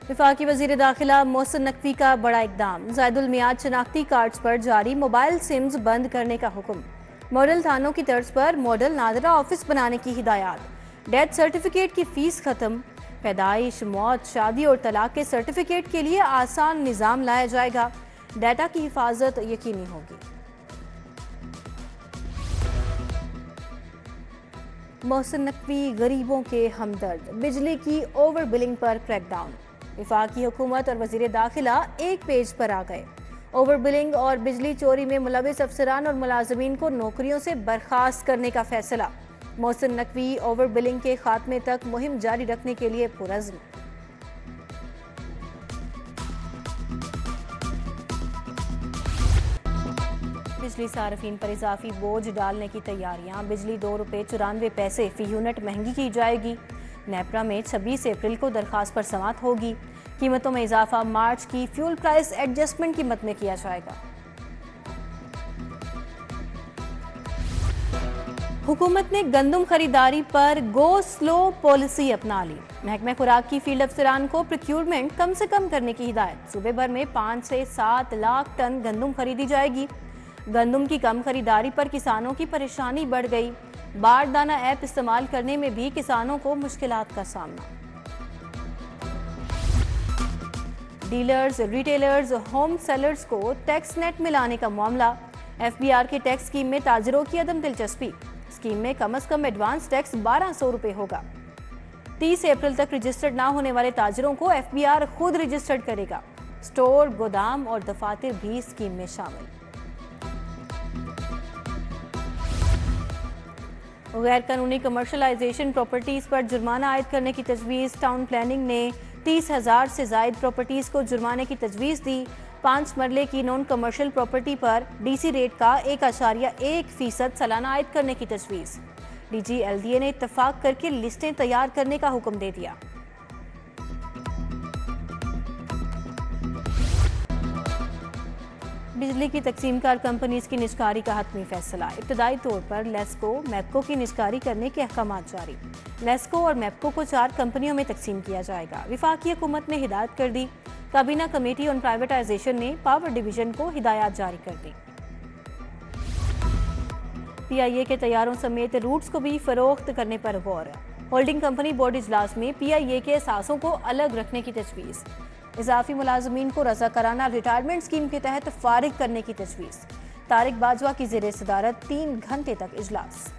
वफाकी वजीर दाखिला मोहसिन नकवी का बड़ा इकदाम। ज़ायदुल मियाद शनाख्ती कार्ड्स पर जारी मोबाइल सिम्स बंद करने का हुक्म। मॉडल थानों की तर्ज पर मॉडल नादरा ऑफिस बनाने की हिदायत। डेथ सर्टिफिकेट की फीस खत्म। पैदाइश, मौत, शादी और तलाक के सर्टिफिकेट के लिए आसान निज़ाम लाया जाएगा। डाटा की हिफाजत यकीनी होगी। मोहसिन नकवी गरीबों के हमदर्द। बिजली की ओवर बिलिंग पर क्रैकडाउन। वफाकी हुकूमत और वजीर दाखिला एक पेज पर आ गए। ओवर बिलिंग और बिजली चोरी में मुलविस अफसरान और मुलाजमीन को नौकरियों से बर्खास्त करने का फैसला। मोहसिन नकवी ओवर बिलिंग के खात्मे तक मुहिम जारी रखने के लिए पुरज़्म। बिजली सार्फिन पर इजाफी बोझ डालने की तैयारियां। बिजली ₹2.94 फी यूनिट महंगी की जाएगी। नेपरा में 26 अप्रैल को दरखास्त पर समाअत होगी। कीमतों में इजाफा मार्च की फ्यूल प्राइस एडजस्टमेंट कीमत में किया जाएगा। हुकूमत ने गंदम खरीदारी पर गो स्लो पॉलिसी अपना ली। महकमा खुराक की फील्ड अफसरान को प्रोक्यूरमेंट कम से कम करने की हिदायत। सूबे भर में 5 से 7 लाख टन गंदम खरीदी जाएगी। गंदम की कम खरीदारी पर किसानों की परेशानी बढ़ गई। बारदाना ऐप इस्तेमाल करने में भी किसानों को मुश्किलात का सामना। डीलर्स, रिटेलर्स, होम सेलर्स को टैक्स नेट में लाने का मामला। FBR के टैक्स स्कीम में ताजिरों की अदम दिलचस्पी। स्कीम में कम से कम एडवांस टैक्स ₹1200 होगा। 30 अप्रैल तक रजिस्टर्ड ना होने वाले ताजिरों को FBR खुद रजिस्टर्ड करेगा। स्टोर, गोदाम और दफातर भी स्कीम में शामिल। गैर कानूनी कमर्शलाइजेशन प्रॉपर्टीज पर जुर्माना आयद करने की तजवीज़। टाउन प्लानिंग ने 30,000 से जायद प्रॉपर्टीज को जुर्माने की तजवीज़ दी। 5 मरले की नॉन कमर्शियल प्रॉपर्टी पर DC रेट का 1.1% सालाना आयद करने की तजवीज़। DG LDA ने इत्तफाक करके लिस्टें तैयार करने का हुक्म दे दिया। बिजली की तकसीमकार कंपनीज की निजकारी का हतमी फैसला। इब्तदाई तौर पर लेस्को, मैप्को की निजकारी करने के अहकाम जारी। लेस्को और मैप्को को 4 कंपनियों में तकसीम किया जाएगा। वफाकी हुकूमत ने हिदायत कर दी। काबीना कमेटी ऑन प्राइवेटाइजेशन ने पावर डिवीजन को हिदायत जारी कर दी। PIA के तैयारों समेत रूट्स को भी फरोख्त करने पर गौर। होल्डिंग कंपनी बोर्ड इजलास में PIA के असासों को अलग रखने की तजवीज़। इजाफी मुलाजमीन को रज़ाकाराना रिटायरमेंट स्कीम के तहत फारिग करने की तजवीज़। तारिक बाजवा की ज़ेर सदारत 3 घंटे तक इजलास।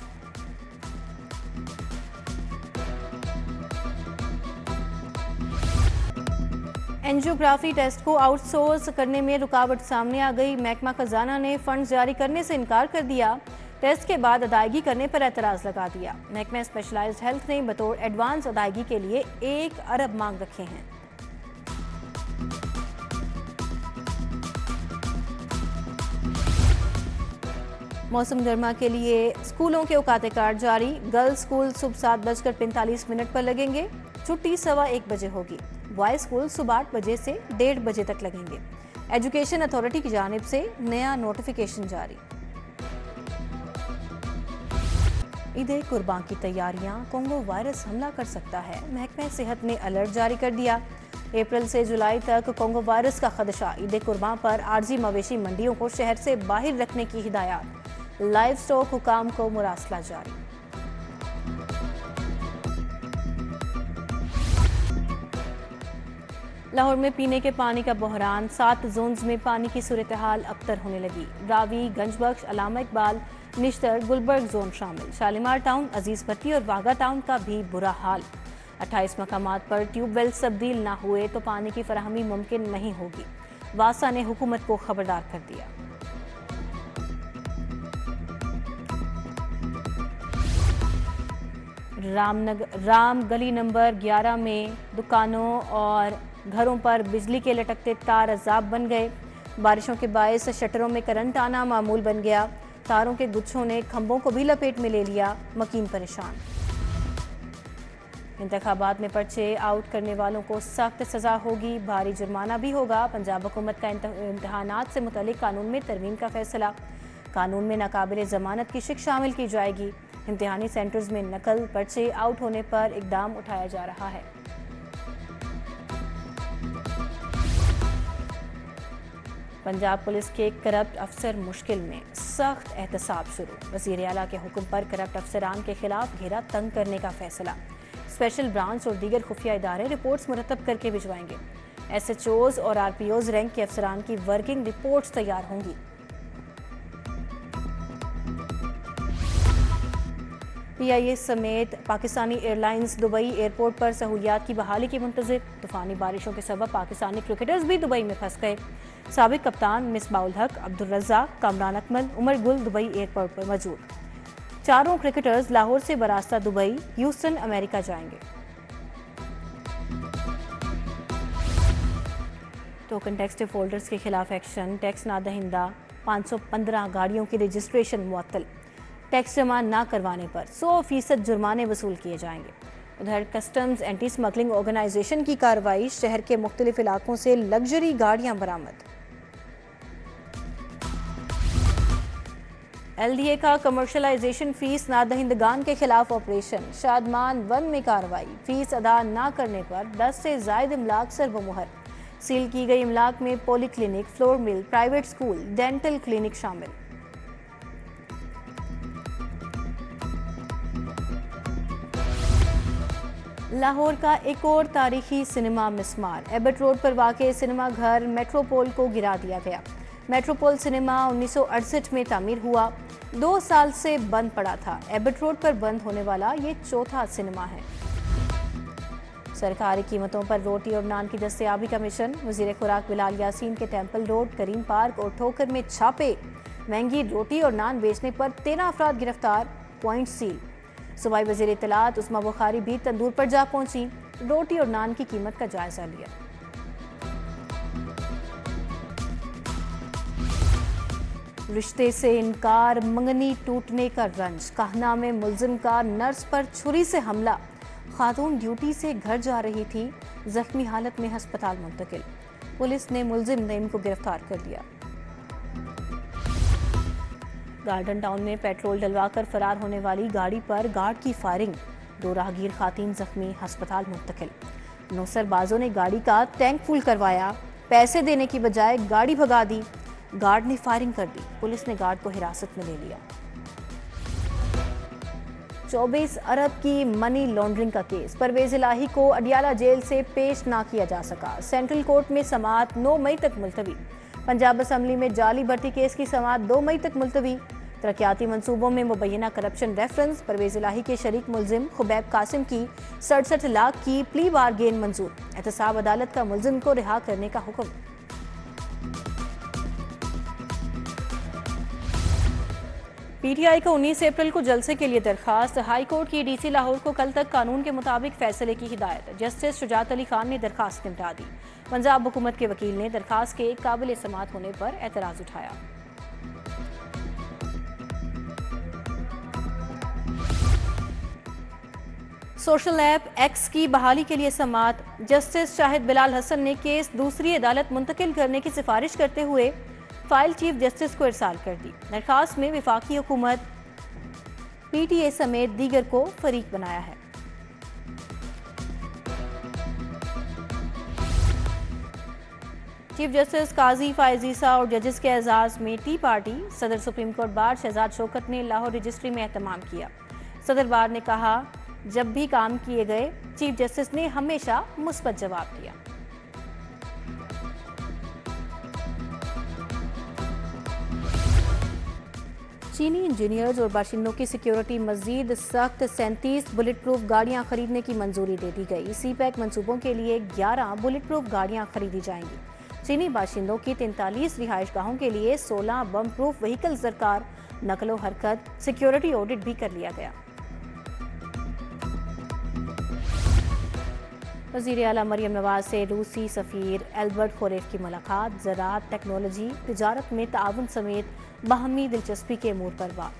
एंजियोग्राफी टेस्ट को आउटसोर्स करने में रुकावट सामने आ गई। महकमा खजाना ने फंड जारी करने से इनकार कर दिया। टेस्ट के बाद अदायगी करने पर एतराज़ लगा दिया। महकमा स्पेशलाइज्ड हेल्थ ने बतौर एडवांस अदायगी के लिए 1 अरब मांग रखे हैं। मौसम गर्मा के लिए स्कूलों के औकात कार्ड जारी। गर्ल्स स्कूल सुबह 7:45 पर लगेंगे। छुट्टी 1:15 बजे होगी। बॉयज स्कूल सुबह 8 बजे से 1:30 बजे तक लगेंगे। एजुकेशन अथॉरिटी की जानिब से नया नोटिफिकेशन जारी। ईद कुर्बान की तैयारियां। कोंगो वायरस हमला कर सकता है। महकमा सेहत ने अलर्ट जारी कर दिया। अप्रैल से जुलाई तक कोंगो वायरस का खदशा। ईद कुर्बान पर आर्जी मवेशी मंडियों को शहर से बाहर रखने की हिदायत। लाइव स्टॉक हुकाम को मुरासला जारी। लाहौर में पीने के पानी का बहरान। 7 जोन्स में पानी की सूरत हाल अबतर होने लगी। रावी, गंजबख्श, अलामा इकबाल, निश्तर, गुलबर्ग जोन शामिल। शालीमार टाउन, अजीज भट्टी और वाघा टाउन का भी बुरा हाल। 28 मकामात पर ट्यूबवेल तब्दील न हुए तो पानी की फराहमी मुमकिन नहीं होगी। वासा ने हुकूमत को खबरदार कर दिया। राम गली नंबर 11 में दुकानों और घरों पर बिजली के लटकते तार अजाब बन गए। बारिशों के बायस शटरों में करंट आना मामूल बन गया। तारों के गुच्छों ने खंभों को भी लपेट में ले लिया। मकीन परेशान। इंतखाबात में पर्चे आउट करने वालों को सख्त सजा होगी। भारी जुर्माना भी होगा। पंजाब हुकूमत का इम्तहानात से मुतल्लिक कानून में तरमीम का फैसला। कानून में नाकाबिले जमानत की शिक्षा शामिल की जाएगी। इम्तिहानी सेंटर्स में नकल पर्चे आउट होने पर इकदाम उठाया जा रहा है। पंजाब पुलिस के करप्ट अफसर मुश्किल में, सख्त एहतसाब शुरू। वज़ीर आला के हुक्म पर करप्ट अफसरान के खिलाफ घेरा तंग करने का फैसला। स्पेशल ब्रांच और दीगर खुफिया इदारे रिपोर्ट्स मुरतब करके भिजवाएंगे। SHOs और RPOs रैंक के अफसरान की वर्किंग रिपोर्ट्स तैयार होंगी। PIA समेत पाकिस्तानी एयरलाइंस दुबई एयरपोर्ट पर सहूलियात की बहाली की मुंतज़िर। तूफानी बारिशों के सबब पाकिस्तानी क्रिकेटर्स भी दुबई में फंस गए। साबिक कप्तान मिसबाउल हक, अब्दुल रज़्ज़ाक, कामरान अकमल, उमर गुल दुबई एयरपोर्ट पर मौजूद। चारों क्रिकेटर्स लाहौर से बरास्ता दुबई, ह्यूस्टन, अमेरिका जाएंगे। टोकन टैक्स डिफॉल्टर्स के खिलाफ एक्शन। टैक्स नादहिंदा 515 गाड़ियों की रजिस्ट्रेशन मुअत्तल। टैक्स जमा ना करवाने पर 100% जुर्माने वसूल किए जाएंगे। उधर कस्टम्स एंटी स्मगलिंग ऑर्गेनाइजेशन की कार्रवाई। शहर के मुख्तलिफ इलाकों से लग्जरी गाड़ियां बरामद। LDA का कमर्शलाइजेशन फीस नादहिंदगान के खिलाफ ऑपरेशन। शादमान 1 में कार्रवाई। फीस अदा ना करने पर 10 से ज़ायद इमलाक सरबमुहर। सील की गई इमलाक में polyclinic, flour mill, private school, dental clinic शामिल। लाहौर का एक और तारीखी सिनेमा मिसमार। एबट रोड पर वाक़े सिनेमा घर मेट्रोपोल को गिरा दिया गया। मेट्रोपोल सिनेमा 1968 में तामीर हुआ, 2 साल से बंद पड़ा था। एबट रोड पर बंद होने वाला ये चौथा सिनेमा है। सरकारी कीमतों पर रोटी और नान की दस्तयाबी का मिशन। वज़ीर खुराक बिलाल यासीन के टेम्पल रोड, करीम पार्क और ठोकर में छापे। महंगी रोटी और नान बेचने पर 13 अफराद गिरफ्तार, पॉइंट सील। सूबाई वज़ीर इत्तलात उस्मा बुखारी भी तंदूर पर जा पहुंची, रोटी और नान की कीमत का जायजा लिया। रिश्ते से इनकार, मंगनी टूटने का रंज। कहना में मुल्जिम का नर्स पर छुरी से हमला। खातून ड्यूटी से घर जा रही थी, जख्मी हालत में अस्पताल मुंतकिल। पुलिस ने मुल्जिम नईम को गिरफ्तार कर लिया। गार्डन टाउन में पेट्रोल डलवाकर फरार होने वाली गाड़ी पर गार्ड की फायरिंग। 2 राहगीर खातीन जख्मी, अस्पताल मुंतकिल। नौसरबाजों ने गाड़ी का टैंक फुल करवाया, पैसे देने की बजाय गाड़ी भगा दी। गार्ड ने फायरिंग कर दी। पुलिस ने गार्ड को हिरासत में ले लिया। 24 अरब की मनी लॉन्ड्रिंग का केस। परवेज इलाही को अडियाला जेल से पेश ना किया जा सका। सेंट्रल कोर्ट में समाअत 9 मई तक मुलतवी। पंजाब असम्बली में जाली भर्ती केस की समाअत 2 मई तक मुलतवी। तरक्याती मंसूबों में मुबैना करप्शन रेफरेंस। परवेज इलाही के शरीक मुल्जिम खुबैब कासिम की 67 लाख की प्ली बारगेन मंजूर। एहतसाब अदालत का मुल्जिम को रिहा करने का हुक्म। PTI को 19 अप्रैल को जलसे के लिए दरखास्त। हाई कोर्ट की DC लाहौर को कल तक कानून के मुताबिक फैसले की हिदायत। जस्टिस शुजात अली खान ने दरखास्त निपटा दी। पंजाब हुकूमत के वकील ने दरखास्त के काबिल समाअत होने पर एतराज उठाया। सोशल ऐप X की बहाली के लिए समाअत। जस्टिस शाहिद बिलाल हसन ने केस दूसरी अदालत मुंतकिल करने की सिफारिश करते हुए फाइल चीफ जस्टिस को इरसाल कर दी। दरखास्त में वफाकी हुकूमत, PTA समेत दीगर को फरीक बनाया है। चीफ जस्टिस काजी फायजीसा और जजेस के एजाज में टी पार्टी। सदर supreme court bar Shahzad Shaukat ने लाहौर रजिस्ट्री में एहतमाम किया। सदर बार ने कहा, जब भी काम किए गए चीफ जस्टिस ने हमेशा मुस्बत जवाब दिया। चीनी इंजीनियर्स और बाशिंदों की सिक्योरिटी मजीद सख्त। 37 बुलेट प्रूफ गाड़ियां खरीदने की मंजूरी दे दी गई। CPEC मंसूबों के लिए 11 बुलेट प्रूफ गाड़ियां खरीदी जाएंगी। चीनी बाशिंदों की 43 रिहाइशगाहों के लिए 16 बम प्रूफ व्हीकल्स दरकार। नकलो हरकत सिक्योरिटी ऑडिट भी कर लिया गया। वज़ीर आला मरियम नवाज से रूसी सफ़ीर एल्बर्ट खोरेफ की मुलाकात। ज़राअत, टेक्नोलॉजी, तिजारत में ताउन समेत बाहमी दिलचस्पी के अमूर पर बात।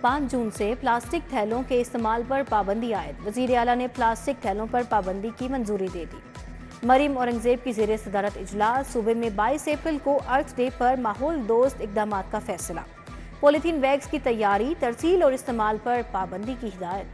पाँच जून से प्लास्टिक थैलों के इस्तेमाल पर पाबंदी आयद। वज़ीर आला ने प्लास्टिक थैलों पर पाबंदी की मंजूरी दे दी। मरीम औरंगजेब की ज़ेरे सदारत इजलास। सूबे में 22 अप्रैल को अर्थ डे पर माहौल दोस्त इकदाम का फैसला। पॉलीथीन बैग्स की तैयारी, तरसील और इस्तेमाल पर पाबंदी की हिदायत।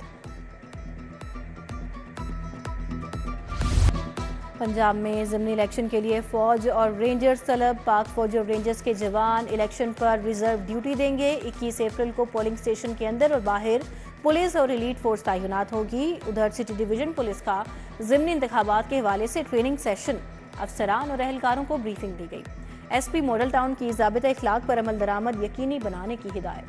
पंजाब में ज़िमनी इलेक्शन के लिए फौज और रेंजर्स तलब। पाक फौज और रेंजर्स के जवान इलेक्शन पर रिजर्व ड्यूटी देंगे। 21 अप्रैल को पोलिंग स्टेशन के अंदर और बाहर पुलिस और एलीट फोर्स तैनात होगी। उधर सिटी डिवीजन पुलिस का ज़िमनी इंतखाबात के हवाले से ट्रेनिंग सेशन, अफसरान और अहलकारों को ब्रीफिंग दी गई। एसपी मॉडल टाउन की ज़ाबिता इखलाक पर अमल दरामद यकीनी बनाने की हिदायत।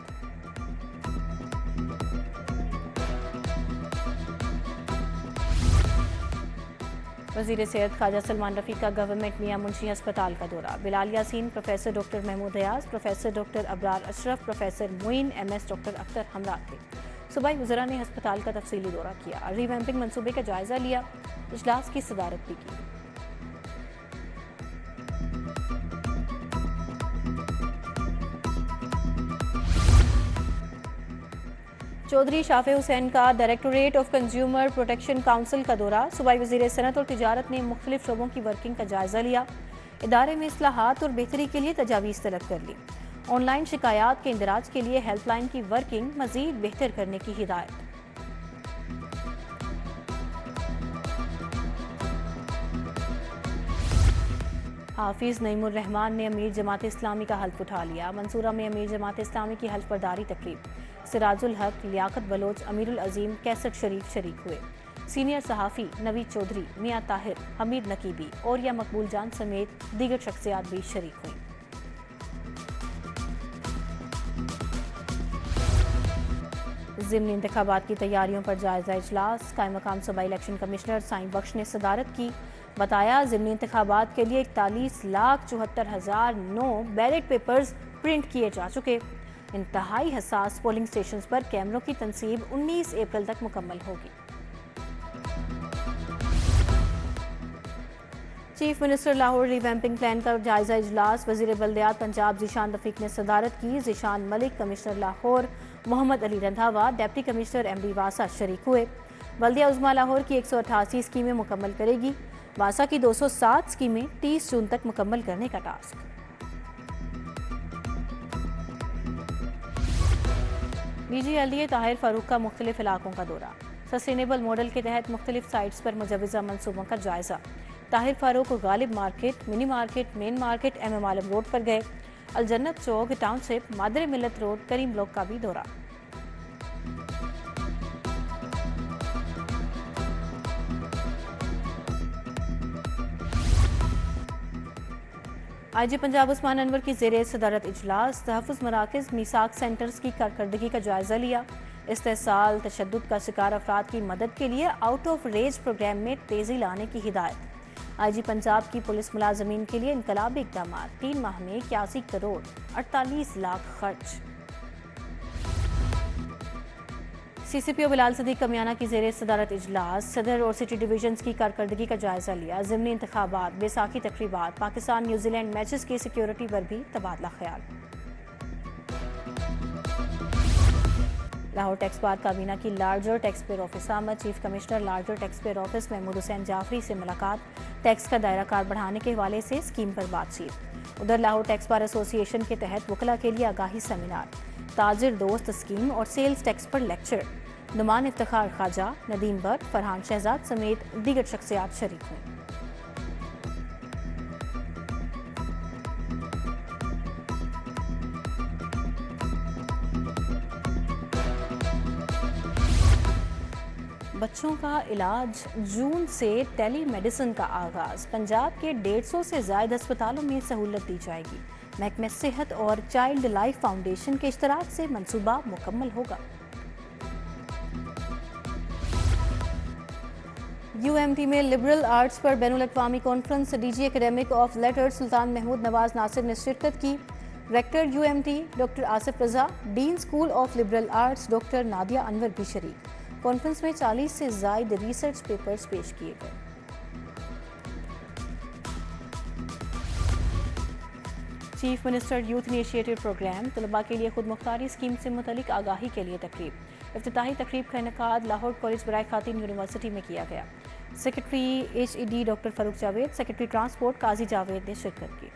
वज़ीर सेहत ख्वाजा सलमान रफ़ी का गवर्नमेंट मियां मुंशी अस्पताल का दौरा। Bilal Yasin, professor doctor Mahmood Ayaz, professor doctor Abrar Ashraf, professor Moin, MS doctor Akhtar हमरा थे। सूबाई वज़रा ने अस्पताल का तफसीली दौरा किया, रिवैम्पिंग मनसूबे का जायजा लिया, इजलास की सदारत भी की। चौधरी शाफे हुसैन का directorate of consumer protection council का दौरा। सूबाई वज़ीर सनत और तिजारत ने मुख्तलिफ शोबों की वर्किंग का जायजा लिया, इदारे में इस्लाहात और बेहतरी के लिए तजावीज़ तलब कर ली। ऑनलाइन शिकायत के इंदराज के लिए हेल्पलाइन की वर्किंग मजीद बेहतर करने की हिदायत। हाफिज नईमुर रहमान ने अमीर जमात इस्लामी का हल्फ उठा लिया। मंसूरा में अमीर जमात इस्लामी की हल्फ बर्दारी तकरीब। सिराजुल हक, लियाकत बलोच, अमीरुल अजीम, कैसर शरीफ शरीक हुए। सीनियर सहाफ़ी नवीद चौधरी, मियां ताहिर, हमीद नकीबी और या मकबूल जान समेत दीगर शख्सियात भी शरीक हुई। ज़िमनी इंतखाबात की तैयारियों पर जायजा इजलास। कायम मकाम सूबाई इलेक्शन कमिश्नर साईं बख्श ने सदारत की। बताया ज़िमनी इंतखाबात के लिए 41,74,009 बैलेट पेपर्स प्रिंट किए जा चुके। इंतहाई हसास पोलिंग स्टेशंस पर कैमरों की तनसीब 19 अप्रैल तक मुकम्मल होगी। Chief minister Lahore revamping plan का जायजा इजलास। वजीर बल्दियात पंजाब ज़ीशान रफीक ने सदारत की। Zeeshan Malik, commissioner Lahore Mohammad Ali Randhawa, deputy commissioner MD वासा शरीक हुए। बल्दिया उज़्मा लाहौर की 188 स्कीमें मुकम्मल करेगी। वासा की 207 स्कीमें 30 जून तक मुकम्मल करने का टास्क। DG ताहिर फारूक का मुख्तलिफ इलाकों का दौरा। सस्टेनेबल मॉडल के तहत मुख्तलिफ साइट्स पर मुजवज़ा मनसूबों का जायजा। Tahir Farooq Ghalib market, mini market, main market, MM आलम रोड पर गए। अलजन्नत चौक, टाउनशिप, मादरे मिलत रोड, करीम ब्लॉक का भी दौरा। IG पंजाब उस्मान अनवर की ज़ेरे सदारत इजलास। तहफ़्फ़ुज़ मराकज़ मीसाक सेंटर्स की कारकर्दगी का जायजा लिया। इस्तेहसाल तशद्दुद का शिकार अफराद की मदद के लिए आउट ऑफ रेंज प्रोग्राम में तेज़ी लाने की हिदायत। IG पंजाब की पुलिस मुलाजमीन के लिए इनकलाबी इक़दाम। 3 माह में 81 करोड़ 48 लाख खर्च। CCPO बिलाल सदीक कमियाना की ज़ेरे सदारत इजलास। सदर और सिटी डिवीजन्स की कारकर्दगी का जायजा लिया। ज़िमनी इंतखाबात, बैसाखी तकरीबात, पाकिस्तान न्यूजीलैंड मैचेस की सिक्योरिटी पर भी तबादला ख्याल। लाहौर टैक्स बार काबीना की लार्जर टैक्स पेयर ऑफिस आमद। Chief commissioner larger tax payer office Mahmood Hussain Jafri से मुलाकात। टैक्स का दायरा कार बढ़ाने के हवाले से स्कीम पर बातचीत। उधर लाहौर टैक्स बार एसोसिएशन के तहत वकला के लिए आगाही सेमिनार। ताजिर दोस्त स्कीम और सेल्स टैक्स पर लेक्चर। नुमान इफ्तिखार ख्वाजा, नदीम बट, फरहान शहजाद समेत दीगर शख्सियात शरीक हुई। बच्चों का इलाज, जून से टेली मेडिसिन का आगाज। पंजाब के 150 से ज़ायद अस्पतालों में सहूलत दी जाएगी। महकमे सेहत और चाइल्ड लाइफ फाउंडेशन के इश्तराक से मंसूबा मुकम्मल होगा। UMT में लिबरल आर्ट्स पर बैनुल-अक़वामी conference. DG academic of letters Sultan Mahmood Nawaz Nasir ने शिरकत की। Rector UMT doctor Asif Raza, dean school of liberal arts doctor Nadia Anwar भी शरीक। कॉन्फ्रेंस में 40 से ज़ायद रिसर्च पेपर्स पेश किए गए। Chief minister youth initiative programme, तलबा के लिए खुद मुख्तारी स्कीम से मुतलिक आगाही के लिए तकरीब। इफ्तिताही तकरीब का इनेकाद लाहौर कॉलेज बराए खातिन यूनिवर्सिटी में किया गया। Secretary HED doctor Farooq Javed, secretary transport Qazi Javed ने शिरकत की।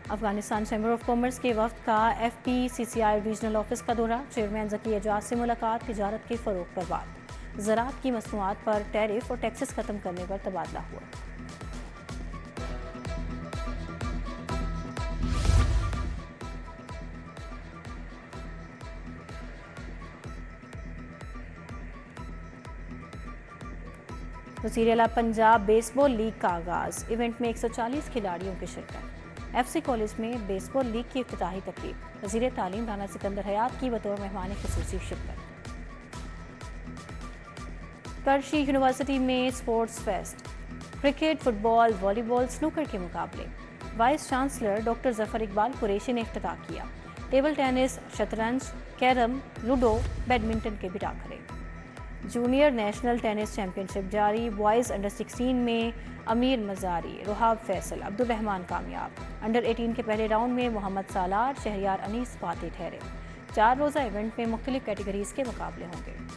अफगानिस्तान चैम्बर ऑफ कॉमर्स के वफ्द का FPCCI रीजनल ऑफिस का दौरा, चेयरमैन ज़की एजाज से मुलाकात, तिजारत के फ़रोग पर बात। ज़राअत की मसनूआत पर टैरिफ और टैक्सेस ख़त्म करने पर तबादला हुआ। वज़ीर आला पंजाब बेसबॉल लीग का आगाज़, इवेंट में 140 खिलाड़ियों की शिरकत। FC कॉलेज में बेसबॉल लीग की इफ्तिताही तकरीब, वज़ीर तालीम राना सिकंदर हयात की बतौर मेहमान ख़ुसूसी शिरकत। करशी यूनिवर्सिटी में sports fest, cricket, football, volleyball, snooker के मुकाबले। Vice chancellor doctor Zafar Iqbal Qureshi ने इफ्तिताह किया। टेबल टेनिस, शतरंज, कैरम, लूडो, बैडमिंटन के भी Thakare. Junior national tennis championship जारी, बॉयज़ अंडर 16 में अमीर मजारी, रुहाब फैसल, अब्दुल रहमान कामयाब। अंडर 18 के पहले राउंड में मोहम्मद सालार, शहरियार अनीस फातेह ठहरे। 4 रोज़ा इवेंट में मुख्तलिफ कैटेगरीज के मुकाबले होंगे।